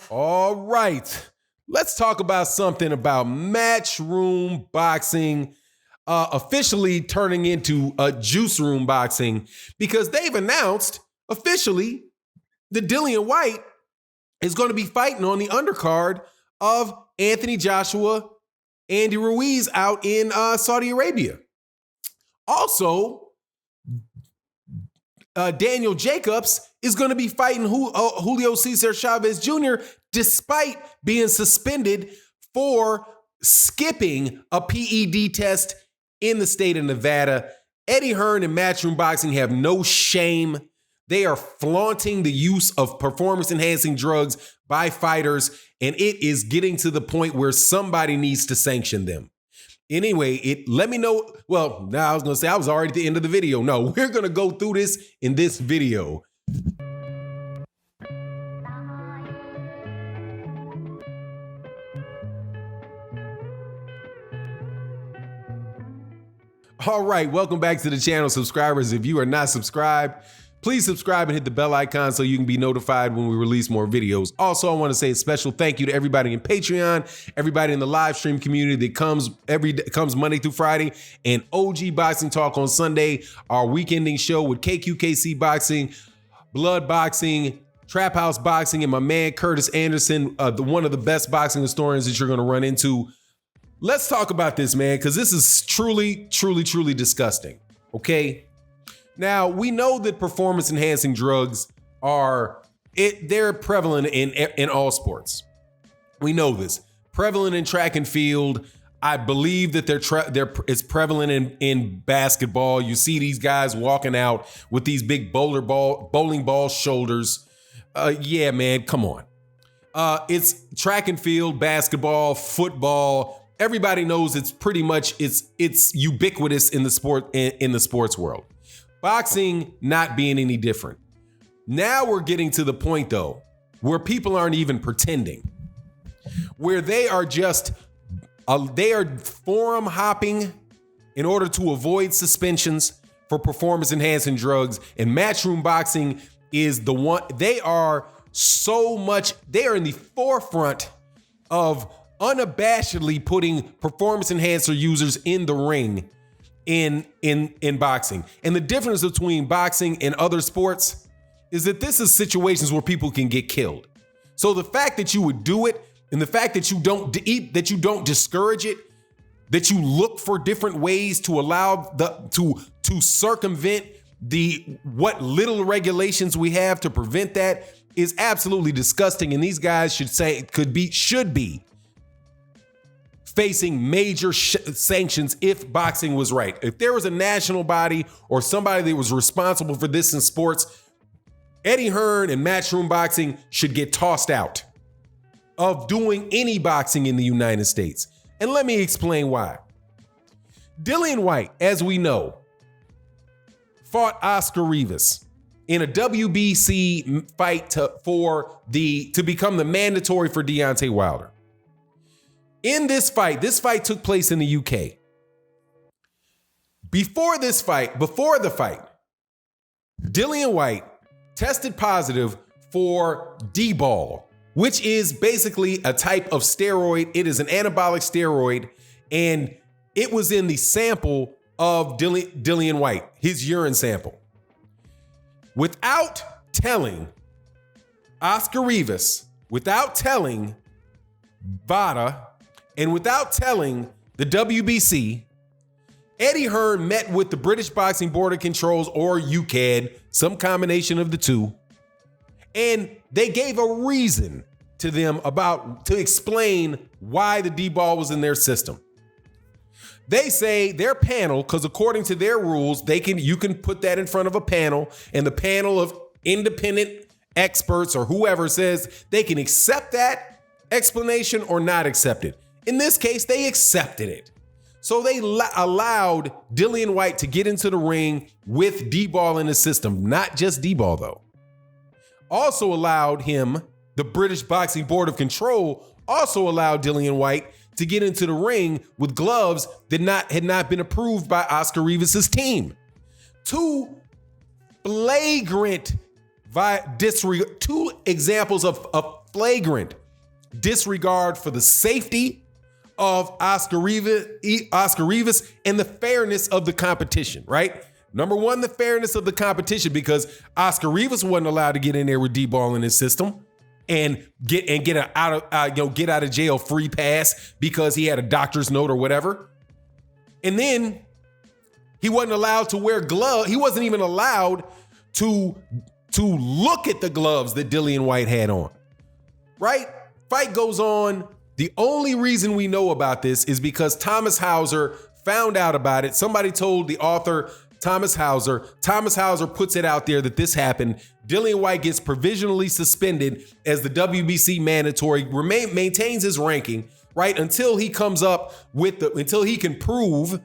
All right. Let's talk about something about matchroom boxing officially turning into a juice room boxing because they've announced officially that Dillian Whyte is going to be fighting on the undercard of Anthony Joshua, Andy Ruiz out in Saudi Arabia. Also, Daniel Jacobs is going to be fighting Julio Cesar Chavez Jr. despite being suspended for skipping a PED test in the state of Nevada. Eddie Hearn and Matchroom Boxing have no shame. They are flaunting the use of performance-enhancing drugs by fighters, and it is getting to the point where somebody needs to sanction them. Anyway, let me know. Well, now I was going to say I was already at the end of the video. No, we're going to go through this in this video. All right, welcome back to the channel, subscribers. If you are not subscribed, please subscribe and hit the bell icon so you can be notified when we release more videos. Also, I want to say a special thank you to everybody in Patreon, everybody in the live stream community that comes Monday through Friday, and OG Boxing Talk on Sunday, our weekending show with KQKC Boxing, Blood Boxing, Trap House Boxing, and my man Curtis Anderson, one of the best boxing historians that you're going to run into. Let's talk about this, man, because this is truly, truly, truly disgusting, okay? Now, we know that performance-enhancing drugs they're prevalent in all sports. We know this. Prevalent in track and field. I believe that it's prevalent in basketball. You see these guys walking out with these big bowling ball shoulders. Yeah, man, come on. It's track and field, basketball, football. Everybody knows it's pretty much it's ubiquitous in the sports world. Boxing not being any different. Now we're getting to the point though where people aren't even pretending, where they are forum hopping in order to avoid suspensions for performance enhancing drugs, and Matchroom Boxing is the one. They are in the forefront of unabashedly putting performance enhancer users in the ring in boxing. And the difference between boxing and other sports is that this is situations where people can get killed. So the fact that you would do it, and the fact that you don't discourage it, that you look for different ways to allow to circumvent what little regulations we have to prevent that is absolutely disgusting. And these guys should be facing major sanctions if boxing was right. If there was a national body or somebody that was responsible for this in sports, Eddie Hearn and Matchroom Boxing should get tossed out of doing any boxing in the United States. And let me explain why. Dillian Whyte, as we know, fought Oscar Rivas in a WBC fight to become the mandatory for Deontay Wilder. In this fight took place in the UK. Before the fight, Dillian Whyte tested positive for D-ball, which is basically a type of steroid. It is an anabolic steroid, and it was in the sample of Dillian Whyte, his urine sample. Without telling Oscar Rivas, without telling VADA, and without telling the WBC, Eddie Hearn met with the British Boxing Board of Controls, or UKAD, some combination of the two, and they gave a reason to them to explain why the D-ball was in their system. They say their panel, because according to their rules, you can put that in front of a panel, and the panel of independent experts or whoever says they can accept that explanation or not accept it. In this case, they accepted it. So they allowed Dillian Whyte to get into the ring with D-ball in his system, not just D-ball though. Also allowed him, the British Boxing Board of Control also allowed Dillian Whyte to get into the ring with gloves that had not been approved by Oscar Rivas' team. Two examples of flagrant disregard for the safety of Oscar Rivas and the fairness of the competition, right? Number one, the fairness of the competition, because Oscar Rivas wasn't allowed to get in there with D-ball in his system and get out of jail free pass because he had a doctor's note or whatever. And then he wasn't allowed to wear gloves. He wasn't even allowed to look at the gloves that Dillian Whyte had on, right? Fight goes on. The only reason we know about this is because Thomas Hauser found out about it. Somebody told the author, Thomas Hauser. Thomas Hauser puts it out there that this happened. Dillian Whyte gets provisionally suspended as the WBC mandatory, maintains his ranking, right? Until he comes up with until he can prove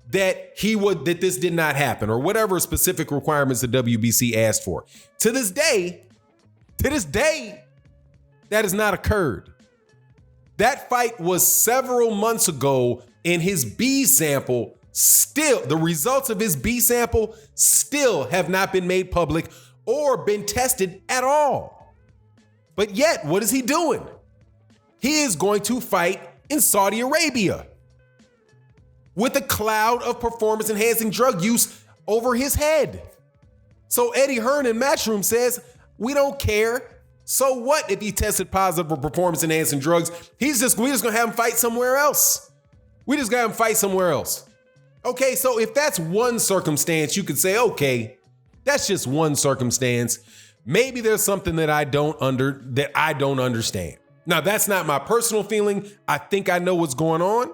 that this did not happen, or whatever specific requirements the WBC asked for. To this day, that has not occurred. That fight was several months ago, and his B sample the results of his B sample still have not been made public or been tested at all. But yet, what is he doing? He is going to fight in Saudi Arabia with a cloud of performance-enhancing drug use over his head. So Eddie Hearn in Matchroom says, we don't care. So what if he tested positive for performance-enhancing drugs? We just gonna have him fight somewhere else. We just gotta have him fight somewhere else. Okay, so if that's one circumstance, you could say, okay, that's just one circumstance. Maybe there's something that I don't understand. Now, that's not my personal feeling. I think I know what's going on,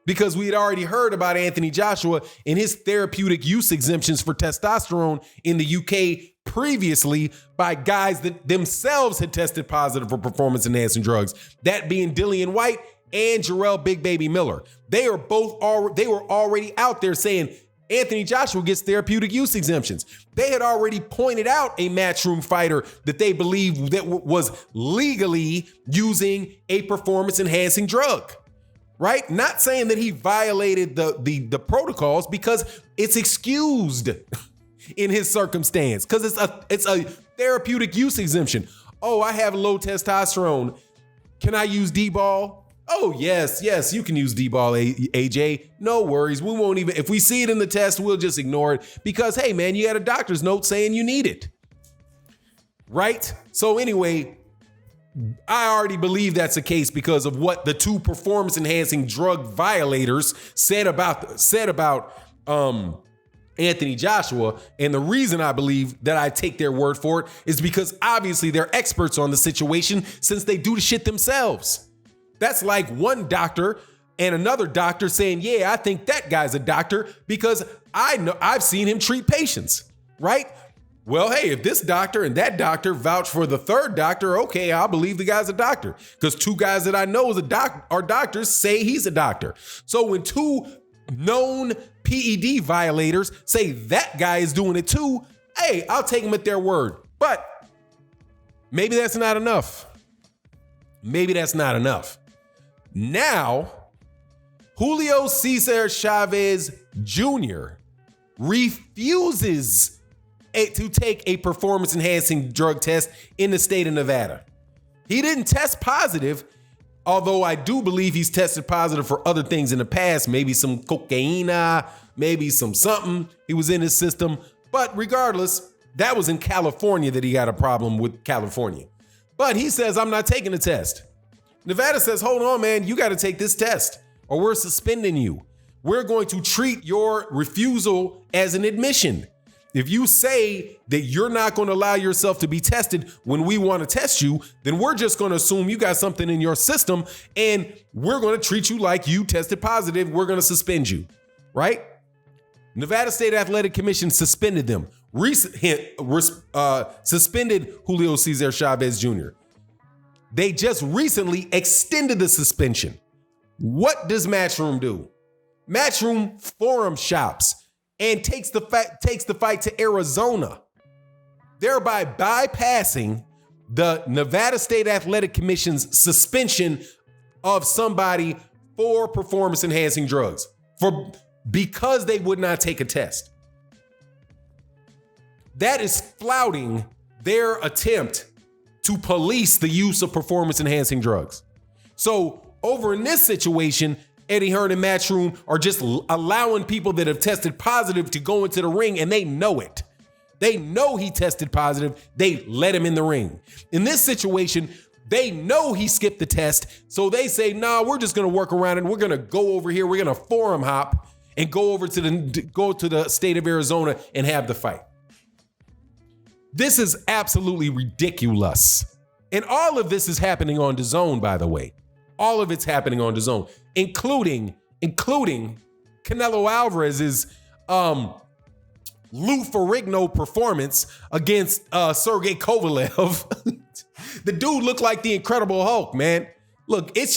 because we had already heard about Anthony Joshua and his therapeutic use exemptions for testosterone in the UK previously by guys that themselves had tested positive for performance-enhancing drugs, that being Dillian Whyte and Jarrell Big Baby Miller. They were already out there saying Anthony Joshua gets therapeutic use exemptions. They had already pointed out a Matchroom fighter that they believed that was legally using a performance-enhancing drug. Right? Not saying that he violated the protocols, because it's excused in his circumstance, because it's a therapeutic use exemption. Oh, I have low testosterone. Can I use D-ball? Oh, yes, you can use D-ball, AJ. No worries. We won't even, if we see it in the test, we'll just ignore it because, hey, man, you had a doctor's note saying you need it. Right? So anyway, I already believe that's the case because of what the two performance-enhancing drug violators said about Anthony Joshua. And the reason I believe that I take their word for it is because obviously they're experts on the situation, since they do the shit themselves. That's like one doctor and another doctor saying, yeah, I think that guy's a doctor because I've seen him treat patients, right? Well, hey, if this doctor and that doctor vouch for the third doctor, okay, I'll believe the guy's a doctor, because two guys that I know are doctors say he's a doctor. So when two known PED violators say that guy is doing it too, hey, I'll take them at their word. But maybe that's not enough. Now, Julio Cesar Chavez Jr. refuses to take a performance-enhancing drug test in the state of Nevada. He didn't test positive, although I do believe he's tested positive for other things in the past, maybe some cocaine, maybe some something he was in his system. But regardless, that was in California that he got a problem with California. But he says, I'm not taking the test. Nevada says, hold on, man, you got to take this test or we're suspending you. We're going to treat your refusal as an admission. If you say that you're not going to allow yourself to be tested when we want to test you, then we're just going to assume you got something in your system and we're going to treat you like you tested positive. We're going to suspend you, right? Nevada State Athletic Commission suspended them. Suspended Julio Cesar Chavez Jr. They just recently extended the suspension. What does Matchroom do? Matchroom forum shops and takes the fight to Arizona, thereby bypassing the Nevada State Athletic Commission's suspension of somebody for performance-enhancing drugs because they would not take a test. That is flouting their attempt to police the use of performance-enhancing drugs. So over in this situation, Eddie Hearn and Matchroom are just allowing people that have tested positive to go into the ring, and they know it. They know he tested positive. They let him in the ring. In this situation, they know he skipped the test, so they say, nah, we're just going to work around it. We're going to go over here. We're going to forum hop and go to the state of Arizona and have the fight. This is absolutely ridiculous. And all of this is happening on Dazn, by the way. All of it's happening on Dazn, including Canelo Alvarez's Lou Ferrigno performance against Sergey Kovalev. The dude looked like the Incredible Hulk, man. Look, it's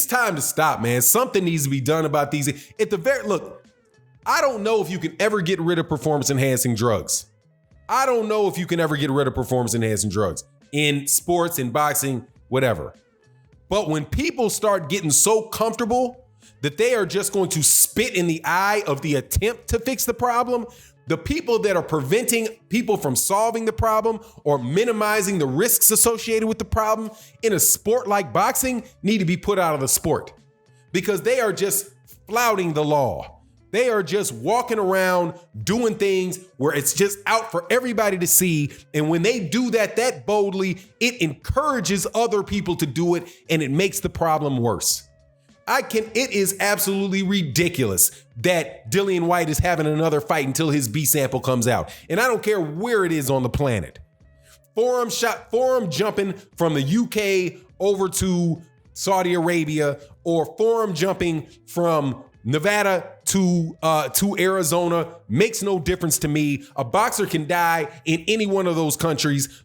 time to stop, man. Something needs to be done about these. Look, I don't know if you can ever get rid of performance-enhancing drugs. I don't know if you can ever get rid of performance-enhancing drugs in sports, in boxing, whatever. But when people start getting so comfortable that they are just going to spit in the eye of the attempt to fix the problem, the people that are preventing people from solving the problem or minimizing the risks associated with the problem in a sport like boxing need to be put out of the sport, because they are just flouting the law. They are just walking around doing things where it's just out for everybody to see. And when they do that boldly, it encourages other people to do it, and it makes the problem worse. It is absolutely ridiculous that Dillian Whyte is having another fight until his B sample comes out. And I don't care where it is on the planet. Forum jumping from the UK over to Saudi Arabia, or forum jumping from Nevada to Arizona makes no difference to me. A boxer can die in any one of those countries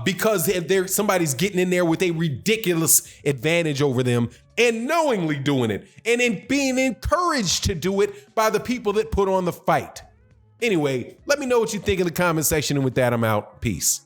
because somebody's getting in there with a ridiculous advantage over them and knowingly doing it and in being encouraged to do it by the people that put on the fight. Anyway, let me know what you think in the comment section, and with that, I'm out. Peace.